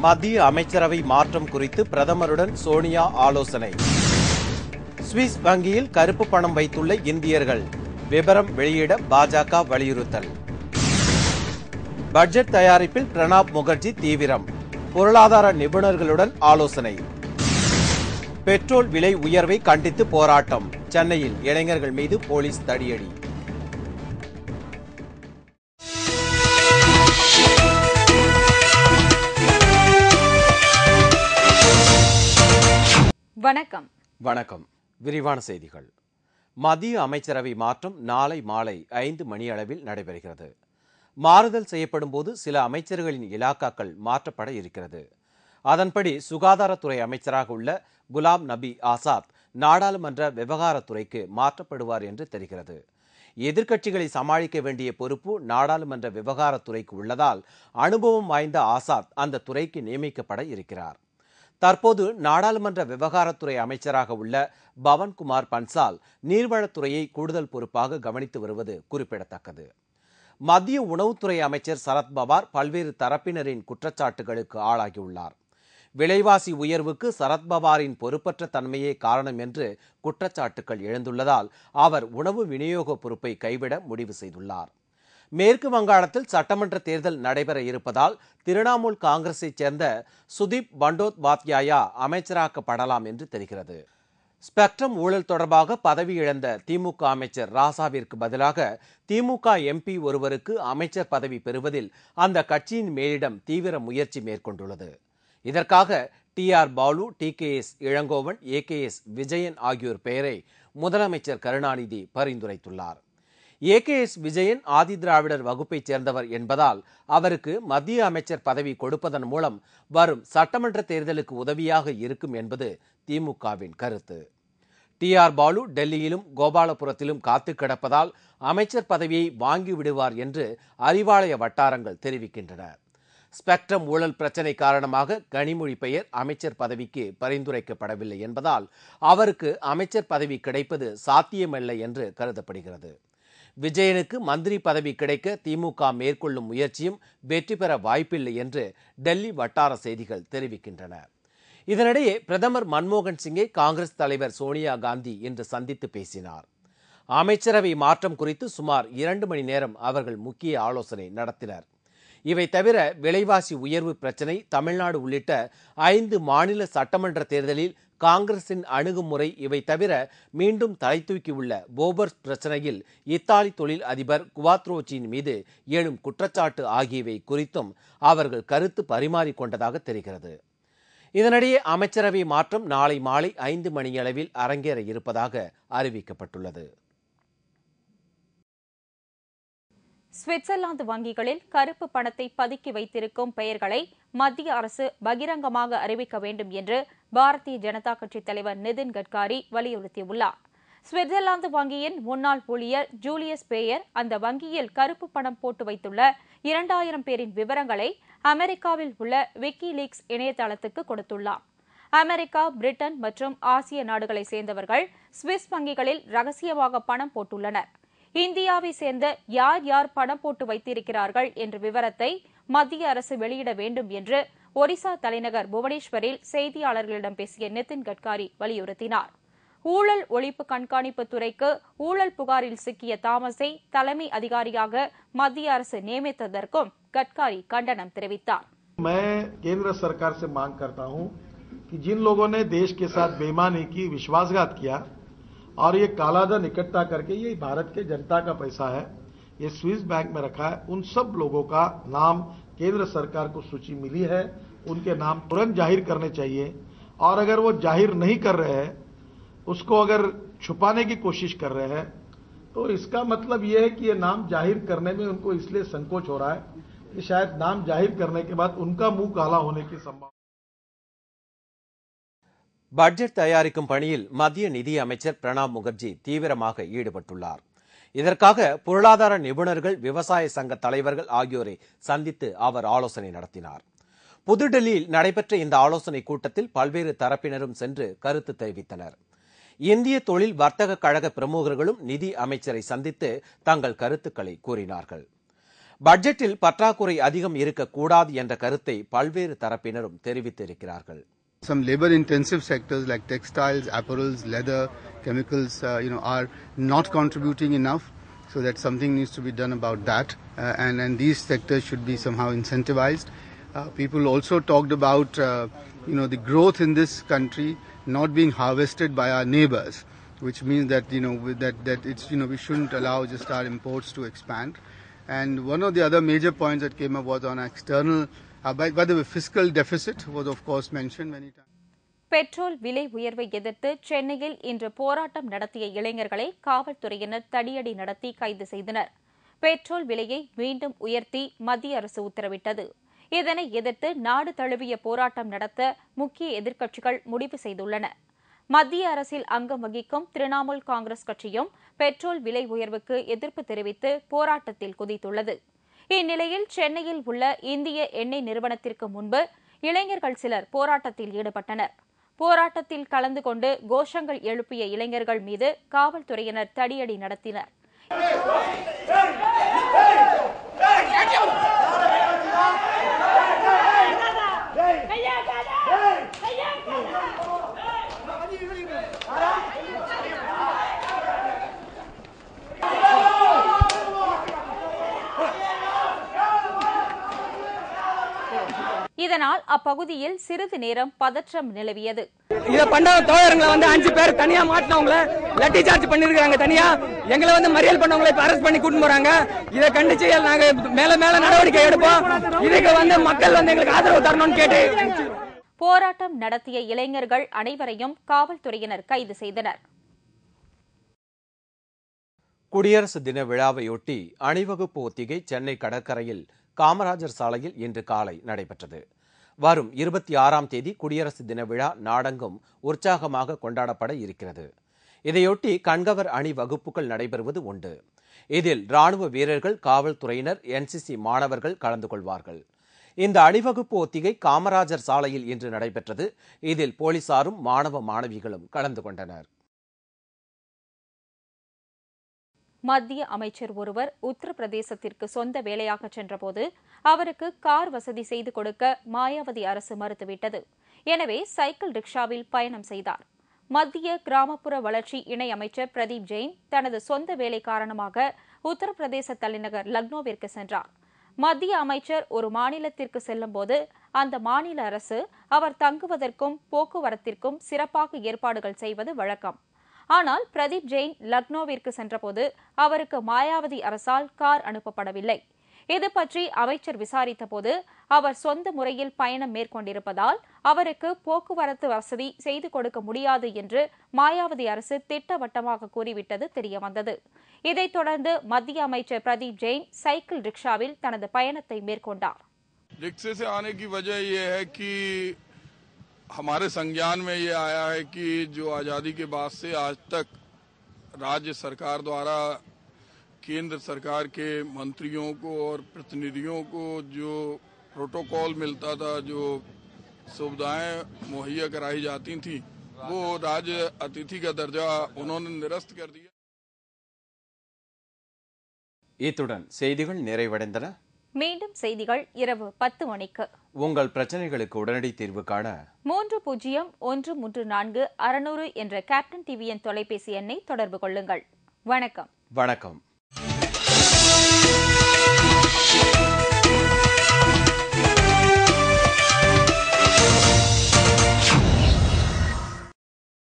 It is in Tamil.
மத்திய அமைச்சரவை மாற்றம் குறித்து பிரதமருடன் சோனியா ஆலோசனை. சுவிஸ் வங்கியில் கருப்பு பணம் வைத்துள்ள இந்தியர்கள் விவரம் வெளியிட பாஜக வலியுறுத்தல். பட்ஜெட் தயாரிப்பில் பிரணாப் முகர்ஜி தீவிரம், பொருளாதார நிபுணர்களுடன் ஆலோசனை. பெட்ரோல் விலை உயர்வை கண்டித்து போராட்டம், சென்னையில் இளைஞர்கள் மீது போலீஸ் தடியடி. வணக்கம். விரிவான செய்திகள். மத்திய அமைச்சரவை மாற்றம் நாளை மாலை 5 மணி அளவில் நடைபெறுகிறது. மாறுதல் செய்யப்படும் போது சில அமைச்சர்களின் இலாக்காக்கள் மாற்றப்பட இருக்கிறது. அதன்படி சுகாதாரத்துறை அமைச்சராக உள்ள குலாம் நபி ஆசாத் நாடாளுமன்ற விவகாரத்துறைக்கு மாற்றப்படுவார் என்று தெரிகிறது. எதிர்க்கட்சிகளை சமாளிக்க வேண்டிய பொறுப்பு நாடாளுமன்ற விவகாரத்துறைக்கு உள்ளதால் அனுபவம் வாய்ந்த ஆசாத் அந்த துறைக்கு நியமிக்கப்பட இருக்கிறார். தற்போது நாடாளுமன்ற விவகாரத்துறை அமைச்சராக உள்ள பவன்குமார் பன்சால் நீர்வளத்துறையை கூடுதல் பொறுப்பாக கவனித்து வருவது குறிப்பிடத்தக்கது. மத்திய உணவுத்துறை அமைச்சர் சரத்பவார் பல்வேறு தரப்பினரின் குற்றச்சாட்டுகளுக்கு ஆளாகியுள்ளார். விலைவாசி உயர்வுக்கு சரத்பவாரின் பொறுப்பற்ற தன்மையே காரணம் என்று குற்றச்சாட்டுகள் எழுந்துள்ளதால் அவர் உணவு விநியோக பொறுப்பை கைவிட முடிவு செய்துள்ளார். மேற்கு வங்காளத்தில் சட்டமன்ற தேர்தல் நடைபெற இருப்பதால் திரிணாமுல் காங்கிரஸைச் சேர்ந்த சுதீப் பண்டோபாத்யாயா அமைச்சராக்கப்படலாம் என்று தெரிகிறது. ஸ்பெக்ட்ரம் ஊழல் தொடர்பாக பதவி இழந்த திமுக அமைச்சர் ராசாவிற்கு பதிலாக திமுக எம்பி ஒருவருக்கு அமைச்சர் பதவி பெறுவதில் அந்த கட்சியின் மேலிடம் தீவிர முயற்சி மேற்கொண்டுள்ளது. இதற்காக TR Balu, TKS Elangovan, AKS Vijayan ஆகியோர் பெயரை முதலமைச்சர் கருணாநிதி பரிந்துரைத்துள்ளார். AKS விஜயன் ஆதி திராவிடர் வகுப்பைச் சேர்ந்தவர் என்பதால் அவருக்கு மத்திய அமைச்சர் பதவி கொடுப்பதன் மூலம் வரும் சட்டமன்ற தேர்தலுக்கு உதவியாக இருக்கும் என்பது திமுகவின் கருத்து. TR பாலு டெல்லியிலும் கோபாலபுரத்திலும் காத்து கிடப்பதால் அமைச்சர் பதவியை வாங்கிவிடுவார் என்று அறிவாலய வட்டாரங்கள் தெரிவிக்கின்றன. ஸ்பெக்ட்ரம் ஊழல் பிரச்சினை காரணமாக கனிமொழி பெயர் அமைச்சர் பதவிக்கு பரிந்துரைக்கப்படவில்லை என்பதால் அவருக்கு அமைச்சர் பதவி கிடைப்பது சாத்தியமில்லை என்று கருதப்படுகிறது. விஜயனுக்கு மந்திரி பதவி கிடைக்க திமுக மேற்கொள்ளும் முயற்சியும் வெற்றி பெற வாய்ப்பில்லை என்று டெல்லி வட்டார செய்திகள் தெரிவிக்கின்றன. இதனிடையே பிரதமர் மன்மோகன் சிங்கை காங்கிரஸ் தலைவர் சோனியா காந்தி இன்று சந்தித்து பேசினார். அமைச்சரவை மாற்றம் குறித்து சுமார் 2 மணி நேரம் அவர்கள் முக்கிய ஆலோசனை நடத்தினர். இவை தவிர விலைவாசி உயர்வு பிரச்சினை, தமிழ்நாடு உள்ளிட்ட 5 மாநில சட்டமன்ற தேர்தலில் காங்கிரசின் அணுகுமுறை, இவை தவிர மீண்டும் தலை தூக்கியுள்ள போபர்ஸ் பிரச்சனையில் இத்தாலி தொழில் அதிபர் குவாத்ரோச்சின் மீது எழும் குற்றச்சாட்டு ஆகியவை குறித்தும் அவர்கள் கருத்து பரிமாறிக்கொண்டதாக தெரிகிறது. இதனிடையே அமைச்சரவை மாற்றம் நாளை மாலை 5 மணியளவில் அரங்கேற இருப்பதாக அறிவிக்கப்பட்டுள்ளது. சுவிட்சர்லாந்து வங்கிகளில் கருப்பு பணத்தை பதுக்கி வைத்திருக்கும் பெயர்களை மத்திய அரசு பகிரங்கமாக அறிவிக்க வேண்டும் என்று பாரதிய ஜனதா கட்சி தலைவர் நிதின் கட்காரி வலியுறுத்தியுள்ளார். சுவிட்சர்லாந்து வங்கியின் முன்னாள் ஊழியர் ஜூலியஸ் பேயர் அந்த வங்கியில் கருப்பு பணம் போட்டு வைத்துள்ள 2000 பேரின் விவரங்களை அமெரிக்காவில் உள்ள விக்கிலீக்ஸ் இணையதளத்துக்கு கொடுத்துள்ளார். அமெரிக்கா, பிரிட்டன் மற்றும் ஆசிய நாடுகளை சேர்ந்தவர்கள் சுவிஸ் வங்கிகளில் ரகசியமாக பணம் போட்டுள்ளனர். இந்தியாவை சேர்ந்த யார் யார் பணம் போட்டு வைத்திருக்கிறார்கள் என்ற விவரத்தை மத்திய அரசு வெளியிட வேண்டும் என்று ஒடிசா தலைநகர் புவனேஸ்வரில் செய்தியாளர்களிடம் பேசிய நிதின் கட்காரி வலியுறுத்தினார். ஊழல் ஒழிப்பு கண்காணிப்பு துறைக்கு ஊழல் புகாரில் சிக்கிய தாமஸை தலைமை அதிகாரியாக மத்திய அரசு நியமித்ததற்கும் கட்காரி கண்டனம் தெரிவித்தார். मैं केंद्र सरकार से मांग करता हूं कि जिन लोगों ने देश के साथ बेईमानी की, विश्वासघात किया और ये कालाधन इकट्ठा करके, ये भारत के जनता का पैसा है, ये स्विस बैंक में रखा है, उन सब लोगों का नाम केंद्र सरकार को सूची मिली है, उनके नाम तुरंत जाहिर करने चाहिए। और अगर वो जाहिर नहीं कर रहे हैं, उसको अगर छुपाने की कोशिश कर रहे हैं, तो इसका मतलब ये है कि ये नाम जाहिर करने में उनको इसलिए संकोच हो रहा है कि शायद नाम जाहिर करने के बाद उनका मुंह काला होने की संभावना। பட்ஜெட் தயாரிக்கும் பணியில் மத்திய நிதி அமைச்சர் பிரணாப் முகர்ஜி தீவிரமாக ஈடுபட்டுள்ளார். இதற்காக பொருளாதார நிபுணர்கள், விவசாய சங்க தலைவர்கள் ஆகியோரை சந்தித்து அவர் ஆலோசனை நடத்தினார். புதுடெல்லியில் நடைபெற்ற இந்த ஆலோசனை கூட்டத்தில் பல்வேறு தரப்பினரும் சென்று கருத்து தெரிவித்தனர். இந்திய தொழில் வர்த்தக கழக பிரமுகர்களும் நிதி அமைச்சரை சந்தித்து தங்கள் கருத்துக்களை கூறினார்கள். பட்ஜெட்டில் பற்றாக்குறை அதிகம் இருக்கக்கூடாது என்ற கருத்தை பல்வேறு தரப்பினரும் தெரிவித்திருக்கிறார்கள். Some labor-intensive sectors like textiles, apparels, leather, chemicals, are not contributing enough. So that something needs to be done about that, and these sectors should be somehow incentivized. People also talked about, the growth in this country not being harvested by our neighbors, which means that that it's we shouldn't allow just our imports to expand. And one of the other major points that came up was on external. By the way, fiscal deficit was of course mentioned many times. Petrol விலை உயர்வை எதிர்த்து சென்னையில் இன்று போராட்டம் நடத்திய இளைஞர்களை காவல்துறையினர் தடியடி நடத்தி கைது செய்தனர். பெட்ரோல் விலையை மீண்டும் உயர்த்தி மத்திய அரசு உத்தரவிட்டது. இதனை எதிர்த்து நாடு தழுவிய போராட்டம் நடத்த முக்கிய எதிர்க்கட்சிகள் முடிவு செய்துள்ளன. மத்திய அரசில் அங்கம் வகிக்கும் திரிணாமுல் காங்கிரஸ் கட்சியும் பெட்ரோல் விலை உயர்வுக்கு எதிர்ப்பு தெரிவித்து போராட்டத்தில் குதித்துள்ளது. இந்நிலையில் சென்னையில் உள்ள இந்திய எண்ணெய் நிறுவனத்திற்கு முன்பு இளைஞர்கள் சிலர் போராட்டத்தில் ஈடுபட்டனர். போராட்டத்தில் கலந்து கொண்டு கோஷங்கள் எழுப்பிய இளைஞர்கள் மீது காவல்துறையினர் தடியடி நடத்தினர். இதனால் அப்பகுதியில் சிறிது நேரம் பதற்றம் நிலவியது. இத பண்ண தோழர்களை 5 பேர் தனியா மாட்டினவங்கள லட்டி சார்ஜ் பண்ணிருக்காங்க. தனியா எங்களை மறியல் பண்ணவங்களை அரெஸ்ட் பண்ணி கூட்டிட்டு போறாங்க. இதை கண்டிச்சு நாங்க மேல நடவடிக்கை எடுப்போம். இதுக்கு மக்கள் எங்களுக்கு ஆதரவு தரணும்னு கேட்டு போராட்டம் நடத்திய இளைஞர்கள் அனைவரையும் காவல்துறையினர் கைது செய்தனர். குடியரசு தின விழாவையொட்டி அணிவகுப்பு ஒத்திகை சென்னை கடற்கரையில் காமராஜர் சாலையில் இன்று காலை நடைபெற்றது. வரும் 26ஆம் தேதி குடியரசு தின விழா நாடெங்கும் உற்சாகமாக கொண்டாடப்பட இருக்கிறது. இதையொட்டி கண்கவர் அணிவகுப்புகள் நடைபெறுவது உண்டு. இதில் ராணுவ வீரர்கள், காவல்துறையினர், NCC மாணவர்கள் கலந்து கொள்வார்கள். இந்த அணிவகுப்பு ஒத்திகை காமராஜர் சாலையில் இன்று நடைபெற்றது. இதில் போலீசாரும் மாணவ மாணவிகளும் கலந்து கொண்டனர். மத்திய அமைச்சர் ஒருவர் உத்தரப்பிரதேசத்திற்கு சொந்த வேலையாக சென்றபோது அவருக்கு கார் வசதி செய்து கொடுக்க மாயாவதி அரசு மறுத்துவிட்டது. எனவே சைக்கிள் ரிக்ஷாவில் பயணம் செய்தார். மத்திய கிராமப்புற வளர்ச்சி இணை அமைச்சர் பிரதீப் ஜெயின் தனது சொந்த வேலை காரணமாக உத்தரப்பிரதேச தலைநகர் லக்னோவிற்கு சென்றார். மத்திய அமைச்சர் ஒரு மாநிலத்திற்கு செல்லும்போது அந்த மாநில அரசு அவர் தங்குவதற்கும் போக்குவரத்திற்கும் சிறப்பாக ஏற்பாடுகள் செய்வது வழக்கம். ஆனால் பிரதீப் ஜெயின் லக்னோவிற்கு சென்றபோது அவருக்கு மாயாவதி அரசால் கார் அனுப்பப்படவில்லை. இது பற்றி அமைச்சர் விசாரித்தபோது அவர் சொந்த முறையில் பயணம் மேற்கொண்டிருப்பதால் அவருக்கு போக்குவரத்து வசதி செய்து கொடுக்க முடியாது என்று மாயாவதி அரசு திட்டவட்டமாக கூறிவிட்டது தெரியவந்தது. இதைத் தொடர்ந்து மத்திய அமைச்சர் பிரதீப் ஜெயின் சைக்கிள் ரிக்ஷாவில் தனது பயணத்தை மேற்கொண்டார். हमारे संज्ञान में ये आया है कि जो आज़ादी के बाद से आज तक राज्य सरकार द्वारा केंद्र सरकार के मंत्रियों को और प्रतिनिधियों को जो प्रोटोकॉल मिलता था, जो सुविधाएं मुहैया कराई जाती थी, वो राज्य अतिथि का दर्जा उन्होंने निरस्त कर दिया. இத்துடன் செய்திகள் நிறைவடைந்தன. மீண்டும் செய்திகள் இரவு 10 மணிக்கு. உங்கள் பிரச்சனைகளுக்கு உடனடி தீர்வு காண 30134600 என்ற கேப்டன் டிவியின் தொலைபேசி எண்ணை தொடர்பு கொள்ளுங்கள். வணக்கம். வணக்கம்.